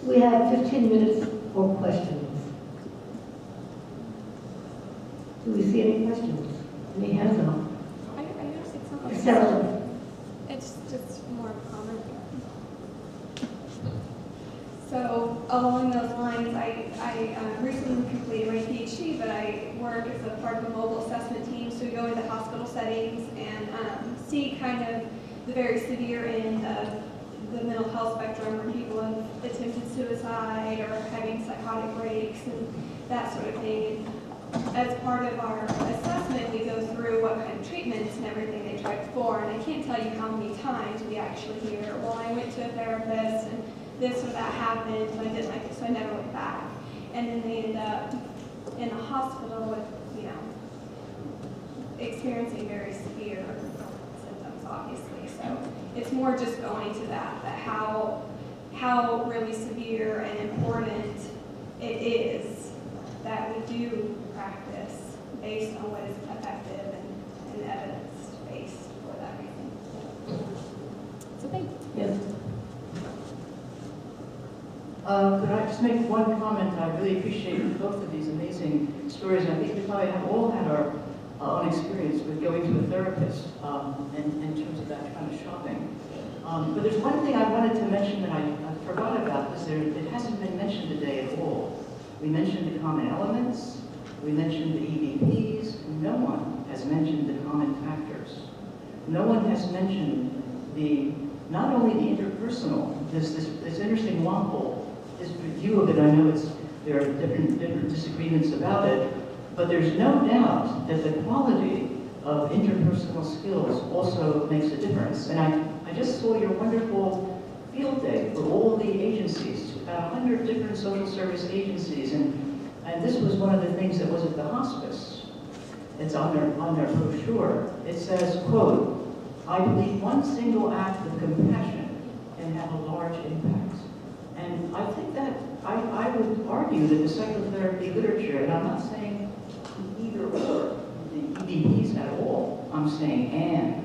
We have 15 minutes for questions. Do we see any questions? Any hands up? I noticed it's not like Sarah. it's just more of a comment. So along those lines, I recently completed my PhD, but I work as a part of a mobile assessment team. So we go into hospital settings and see kind of the very severe end of the mental health spectrum, where people have attempted suicide or having psychotic breaks and that sort of thing. And as part of our assessment, we go through what kind of treatments and everything they tried before. And I can't tell you how many times we actually hear, well, I went to a therapist and this or that happened and I didn't like it, so I never went back. And then they end up in a hospital with, experiencing very severe symptoms, obviously. So it's more just going to that how really severe and important it is that we do practice based on what is effective and evidence-based for that reason. So thank you. Yes. Could I just make one comment? I really appreciate both of these amazing stories. And I think we probably have all had our own experience with going to a therapist in terms of that kind of shopping. But there's one thing I wanted to mention that I forgot about, because it hasn't been mentioned today at all. We mentioned the common elements, we mentioned the EVPs, and no one has mentioned the common factors. No one has mentioned not only the interpersonal, this interesting Wample, his review of it. I know there are different disagreements about it, but there's no doubt that the quality of interpersonal skills also makes a difference. And I just saw your wonderful field day for all the agencies, about 100 different social service agencies, and this was one of the things that was at the hospice. It's on their brochure. It says, quote, "I believe one single act of compassion can have a large impact." And I think that I would argue that the psychotherapy literature, and I'm not saying either or the EVPs at all, I'm saying and.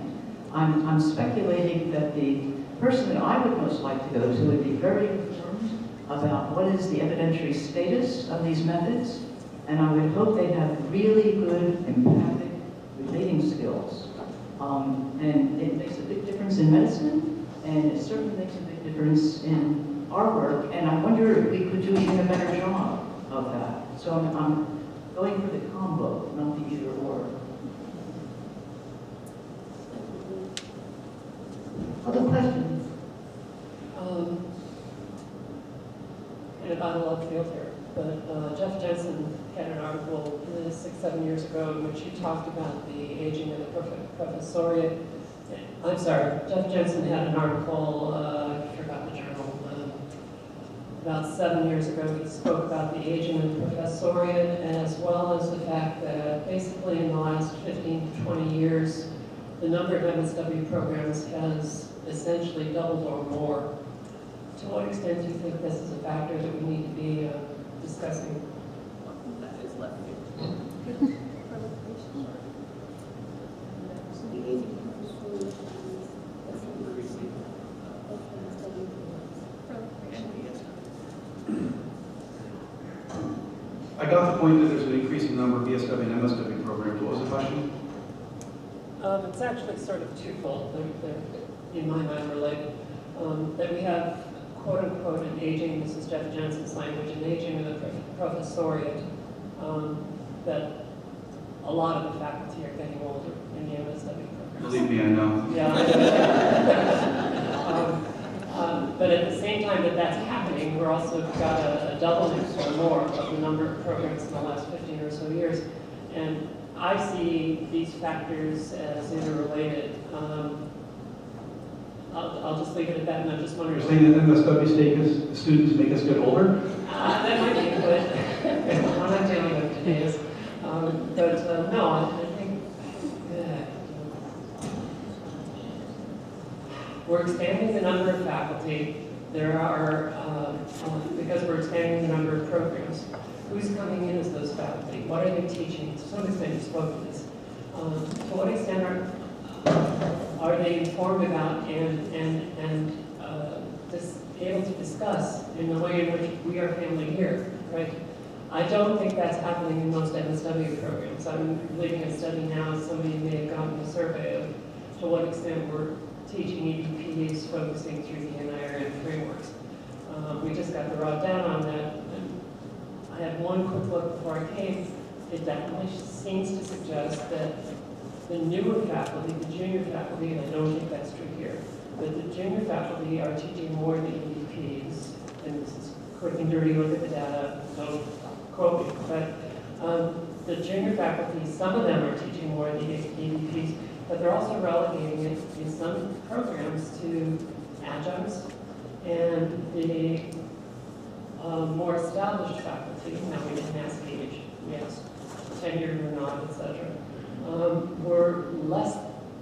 I'm speculating that the person that I would most like to go to would be very informed about what is the evidentiary status of these methods, and I would hope they have really good empathic relating skills. And it makes a big difference in medicine, and it certainly makes a big difference in our work, and I wonder if we could do even a better job of that. So I'm going for the combo, not the either or. Other questions? Kind of out of left field here, but Jeff Jensen had an article 6-7 years ago in which he talked about the aging of the professoriate. I'm sorry, Jeff Jensen had an article, I forgot the journal, about 7 years ago. He spoke about the aging of the professoriate, as well as the fact that basically in the last 15 to 20 years, the number of MSW programs has essentially doubled or more. To what extent do you think this is a factor that we need to be discussing? That is left. I got the point that there's an increasing number of BSW and MSW programs. What was the question? It's actually sort of twofold. They're in my mind related. That we have, quote unquote, an aging, this is Jeff Jensen's language, an aging of the professoriate, that a lot of the faculty are getting older in the MSW programs. Believe me, I know. Yeah. But at the same time that that's happening, we're also got a doubling or more of the number of programs in the last 15 or so years. And I see these factors as interrelated. I'll just leave it at that, and I'm just wondering. You're saying that MSW the students make us get older? That might be good. I'm not dealing with today's. No, I think we're expanding the number of faculty. There are, because we're expanding the number of programs, who's coming in as those faculty? What are they teaching? To some extent, you spoke to this. To what extent are they informed about and able to discuss in the way in which we are handling here, right? I don't think that's happening in most MSW programs. I'm leading a study now, somebody may have gotten a survey of to what extent we're teaching EDPs focusing through the NIRM frameworks. We just got the raw data on that, and I had one quick look before I came. It definitely seems to suggest that the newer faculty, the junior faculty, and I don't think that's true here, but the junior faculty are teaching more of the EDPs, and this is quick and dirty look at the data, don't quote me, but the junior faculty, some of them are teaching more of the EDPs, but they're also relegating it in some programs to adjuncts and the more established faculty. Now we didn't ask age, we asked tenured or not, etc. Were less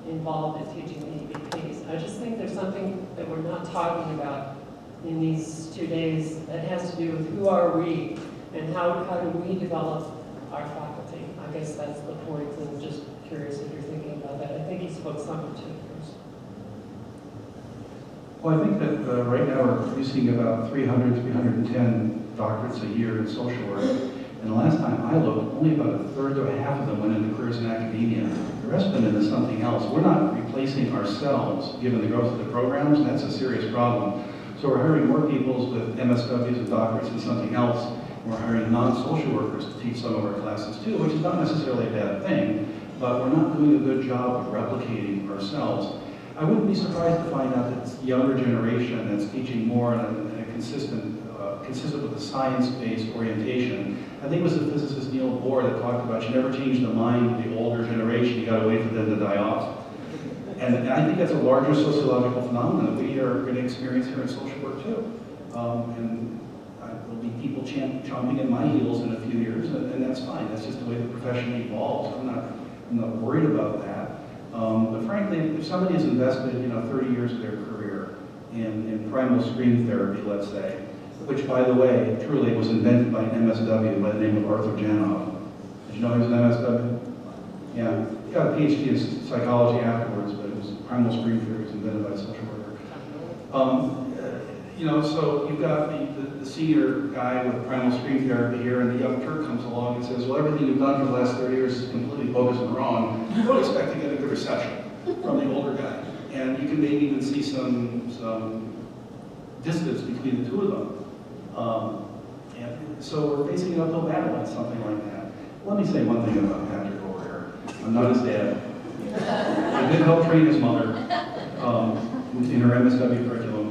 involved in teaching the EDPs. I just think there's something that we're not talking about in these 2 days that has to do with who are we and how do we develop our faculty. I guess that's the point, and just curious if you're thinking about that. I think he spoke some to yours. Well, I think that right now we're producing about 300, 310 doctorates a year in social work. And the last time I looked, only about a third to a half of them went into careers in academia. The rest went into something else. We're not replacing ourselves, given the growth of the programs, and that's a serious problem. So we're hiring more people with MSWs and doctorates in something else. We're hiring non-social workers to teach some of our classes too, which is not necessarily a bad thing, but we're not doing a good job of replicating ourselves. I wouldn't be surprised to find out that it's the younger generation that's teaching more in a consistent with a science-based orientation. I think it was the physicist Neil Bohr that talked about you never change the mind of the older generation, you gotta wait for them to die off. And I think that's a larger sociological phenomenon that we are going to experience here in social work too. And there'll be people chomping at my heels in a few years, and that's fine. That's just the way the profession evolves. I'm not worried about that. But frankly, if somebody has invested 30 years of their career in primal screen therapy, let's say, which, by the way, truly was invented by an MSW by the name of Arthur Janov. Did you know he was an MSW? Yeah, he got a PhD in psychology afterwards, but it was primal screen theory was invented by a social worker. So you've got the senior guy with primal screen therapy here, and the young Turk comes along and says, well, everything you've done for the last 30 years is completely bogus and wrong. You don't expect to get a good reception from the older guy. And you can maybe even see some distance between the two of them. And so we're facing an uphill battle on something like that. Let me say one thing about Patrick over here. I'm not his dad. I did help train his mother in her MSW curriculum.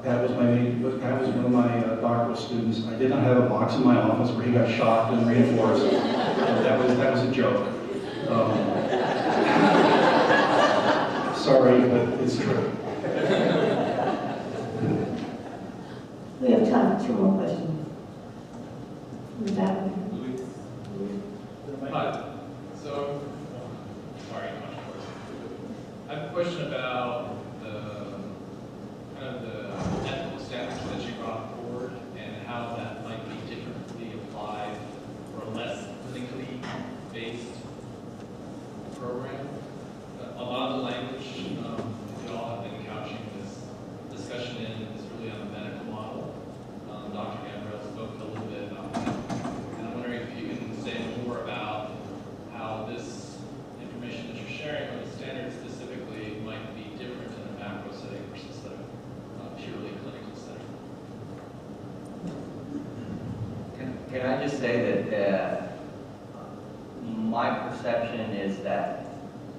Pat was one of my doctoral students. I did not have a box in my office where he got shocked and reinforced. That was a joke. Sorry, but it's true. We have time for 2 more questions. With that, Hi. So, sorry, much worse. I have a question about the ethical standards that you brought forward and how that might be differently applied for a less clinically based program. A lot of the language you all have been couching this discussion in is really on the medical model. Dr. Gambrell spoke a little bit about that. And I'm wondering if you can say more about how this information that you're sharing on the standards specifically might be different in a macro setting versus a purely clinical setting. Can I just say that my perception is that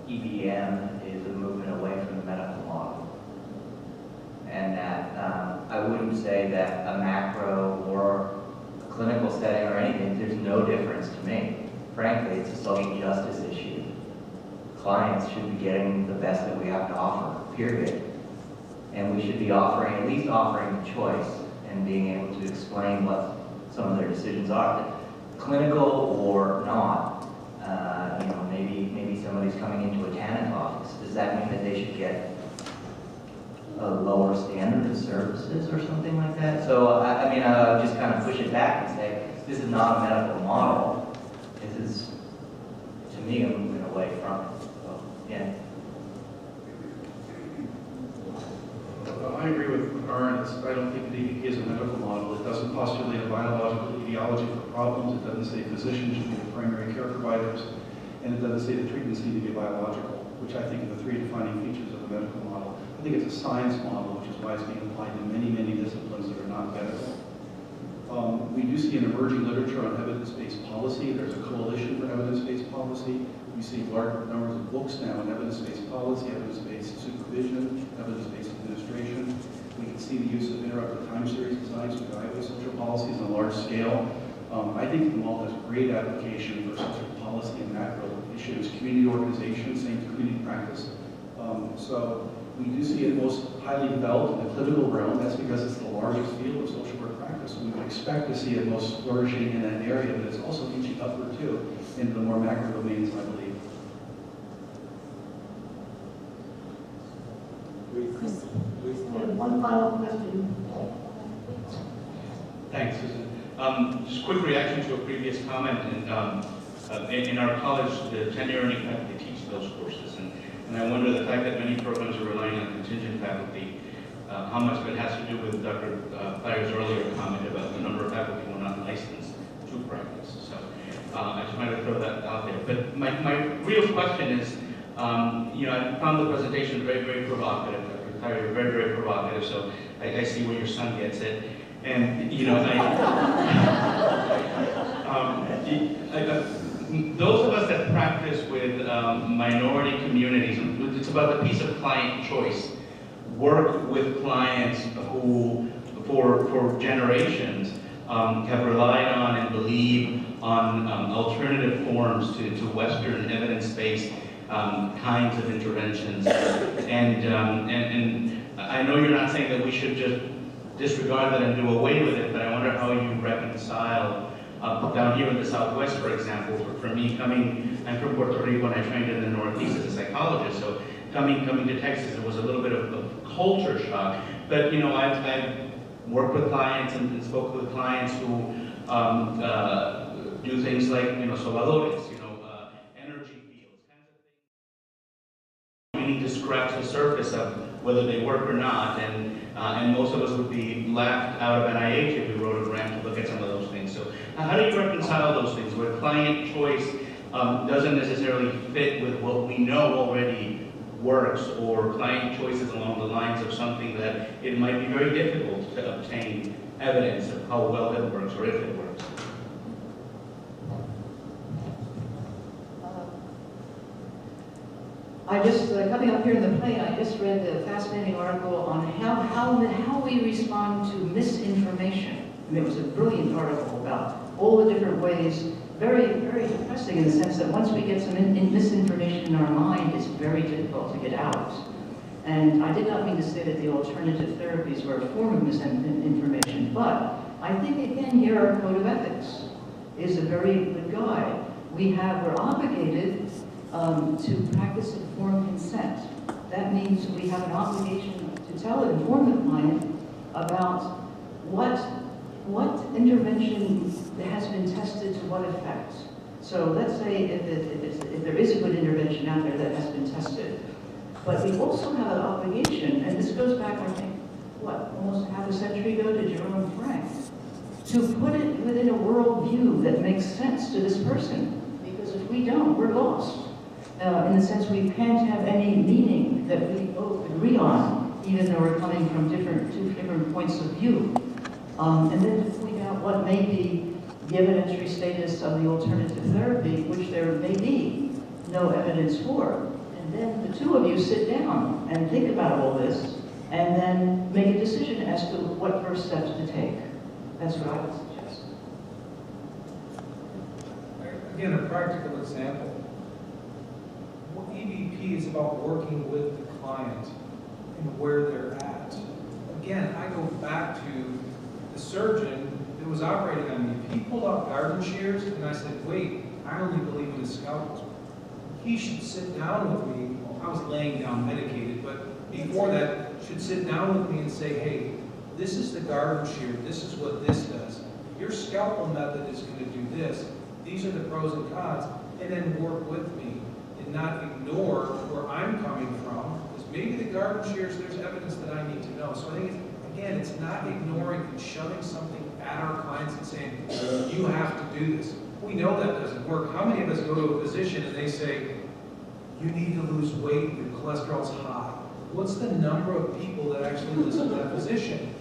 EBM is a movement away from the medical model. And that I wouldn't say that a macro or a clinical setting or anything, there's no difference to me. Frankly, it's a social justice issue. Clients should be getting the best that we have to offer, period. And we should be at least offering the choice and being able to explain what some of their decisions are. Clinical or not, maybe somebody's coming into a TANF office. Does that mean that they should get a lower standard of services or something like that? So, I'll just kind of push it back and say, this is not a medical model. This is, to me, a movement away from it. So, yeah. I agree with current. I don't think the DBP is a medical model. It doesn't postulate a biological etiology for problems. It doesn't say physicians should be the primary care providers. And it doesn't say that treatments need to be biological, which I think are the three defining features of the medical model. I think it's a science model, which is why it's being applied to many, many disciplines that are not medical. We do see an emerging literature on evidence-based policy. There's a coalition for evidence-based policy. We see large numbers of books now on evidence-based policy, evidence-based supervision, evidence-based administration. We can see the use of interrupted time series designs to evaluate social policies on a large scale. I think the model has great application for social policy and macro issues, community organization, same community practice. So we do see it most highly developed in the clinical realm. That's because it's the largest field of social work practice. We would expect to see it most flourishing in that area, but it's also reaching upward too into the more macro domains, I believe. Chris, I have one final question. Thanks, Susan. Just a quick reaction to a previous comment. In our college, the tenure-earning faculty teach those courses, and I wonder the fact that many programs are relying on contingent faculty, how much of it has to do with Dr. Thayer's earlier comment about the number of faculty who are not licensed to practice. So I just wanted to throw that out there. But my real question is, I found the presentation very, very provocative. Dr. Thayer, very, very provocative. So I see where your son gets it. And, those of us that practice with minority communities, it's about the piece of client choice, work with clients who, for generations, have relied on and believe on alternative forms to Western evidence-based kinds of interventions. And I know you're not saying that we should just disregard that and do away with it, but I wonder how you reconcile down here in the Southwest, for example. For me, I'm from Puerto Rico and I trained in the Northeast as a psychologist, so coming to Texas, it was a little bit of a culture shock. But I've worked with clients and spoken with clients who do things like soladores, energy fields, kinds of things. We need to scratch the surface of whether they work or not, and most of us would be laughed out of NIH if we wrote a grant to look at some of those things. So how do you reconcile those things where client choice doesn't necessarily fit with what we know already works, or client choices along the lines of something that it might be very difficult to obtain evidence of how well it works or if it works? I just, coming up here in the plane, I just read a fascinating article on how we respond to misinformation. And it was a brilliant article about all the different ways, very, very depressing in the sense that once we get some misinformation in our mind, it's very difficult to get out. And I did not mean to say that the alternative therapies were a form of misinformation, but I think, again, here our code of ethics is a very good guide. We're obligated to practice informed consent. That means we have an obligation to inform the client about what intervention has been tested to what effect. So let's say if there is a good intervention out there that has been tested, but we also have an obligation, and this goes back, I think, almost half a century ago to Jerome Frank, to put it within a worldview that makes sense to this person. Because if we don't, we're lost. In the sense we can't have any meaning that we both agree on, even though we're coming from two different points of view. And then to point out what may be the evidentiary status of the alternative therapy, which there may be no evidence for. And then the two of you sit down and think about all this, and then make a decision as to what first steps to take. That's what I would suggest. Again, a practical example. EVP is about working with the client and where they're at. Again, I go back to the surgeon that was operating on me. If he pulled out garden shears and I said, wait, I only believe in the scalpels, he should sit down with me. Well, I was laying down medicated, but before that, should sit down with me and say, hey, this is the garden shear, this is what this does. Your scalpel method is going to do this. These are the pros and cons, and then work with me. And not ignore where I'm coming from, because maybe the garden shears, there's evidence that I need to know. So I think again, it's not ignoring and shoving something at our clients and saying, you have to do this. We know that doesn't work. How many of us go to a physician and they say, you need to lose weight, your cholesterol's high? What's the number of people that actually listen to that physician?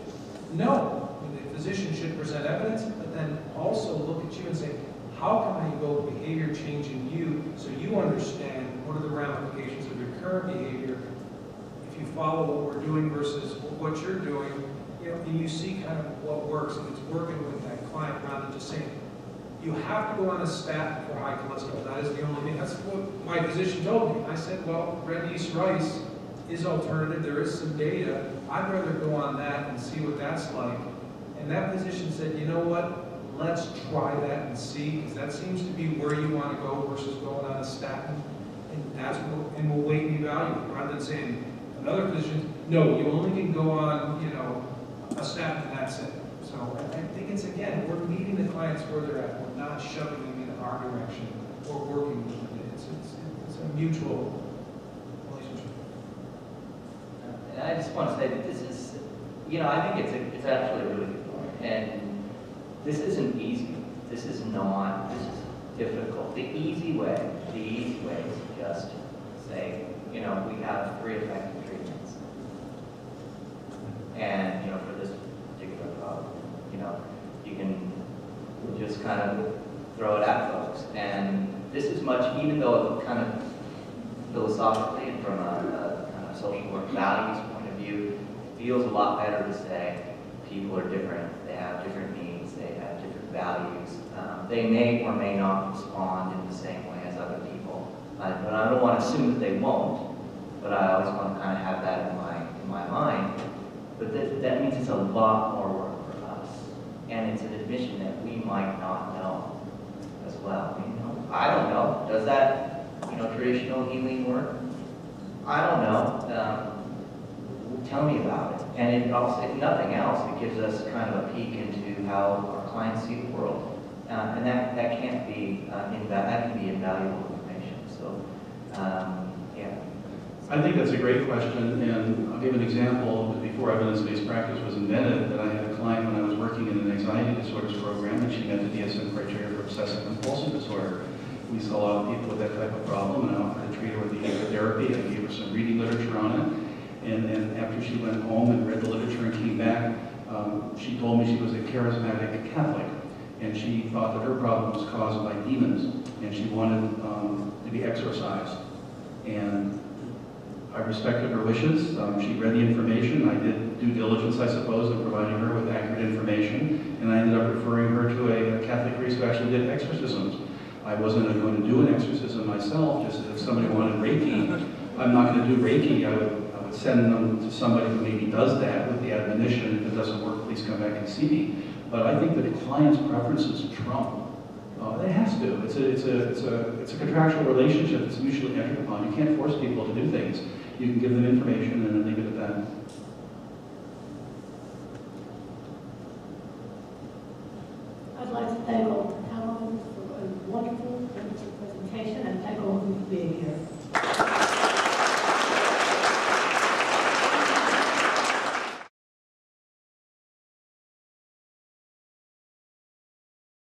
No. The physician should present evidence, but then also look at you and say, how can I go behavior change in you so you understand what are the ramifications of your current behavior if you follow what we're doing versus what you're doing, you know, and you see kind of what works, and it's working with that client rather than just saying, you have to go on a statin for high cholesterol. That is the only thing. That's what my physician told me. I said, well, red yeast rice is alternative. There is some data. I'd rather go on that and see what that's like. And that physician said, you know what? Let's try that and see, because that seems to be where you want to go versus going on a statin. And we'll wait and evaluate, rather than saying, another physician, no, you only can go on, you know, a statin and that's it. So I think it's, again, we're meeting the clients where they're at. We're not shoving them in our direction or working with them. It's a mutual relationship. And I just want to say that this is, you know, I think it's actually a really good point. And this isn't easy. This is difficult. The easy way is just say, you know, we have 3 effective treatments. And, you know, for this particular problem, you know, you can just kind of throw it at folks. And this is much, even though kind of philosophically and from a kind of social work values point of view, it feels a lot better to say people are different, they have different needs, they have different values. They may or may not respond in the same way as other people. But I don't want to assume that they won't, but I always want to kind of have that in my mind. But that means it's a lot more work for us. And it's an admission that we might not know as well. I mean, you know, I don't know. Does that, you know, traditional healing work? I don't know. Tell me about it. And it also, if nothing else, it gives us kind of a peek into how our clients see the world. And that can't be, that can be invaluable information. So, yeah. I think that's a great question, and I'll give an example. Before evidence-based practice was invented, that I had a client when I was working in an anxiety disorders program, and she met the DSM criteria for obsessive-compulsive disorder. We saw a lot of people with that type of problem, and I offered to treat her with behavior therapy. I gave her some reading literature on it, and after she went home and read the literature and came back, she told me she was a charismatic Catholic, and she thought that her problem was caused by demons, and she wanted to be exorcised. And I respected her wishes. She read the information. I did due diligence, I suppose, in providing her with accurate information, and I ended up referring her to a Catholic priest who actually did exorcisms. I wasn't going to do an exorcism myself, just as if somebody wanted Reiki. I'm not going to do Reiki. I would send them to somebody who maybe does that with the admonition, if it doesn't work, please come back and see me. But I think that the client's preferences trump. It has to. It's a contractual relationship. It's mutually entered upon. You can't force people to do things. You can give them information and then leave it at that.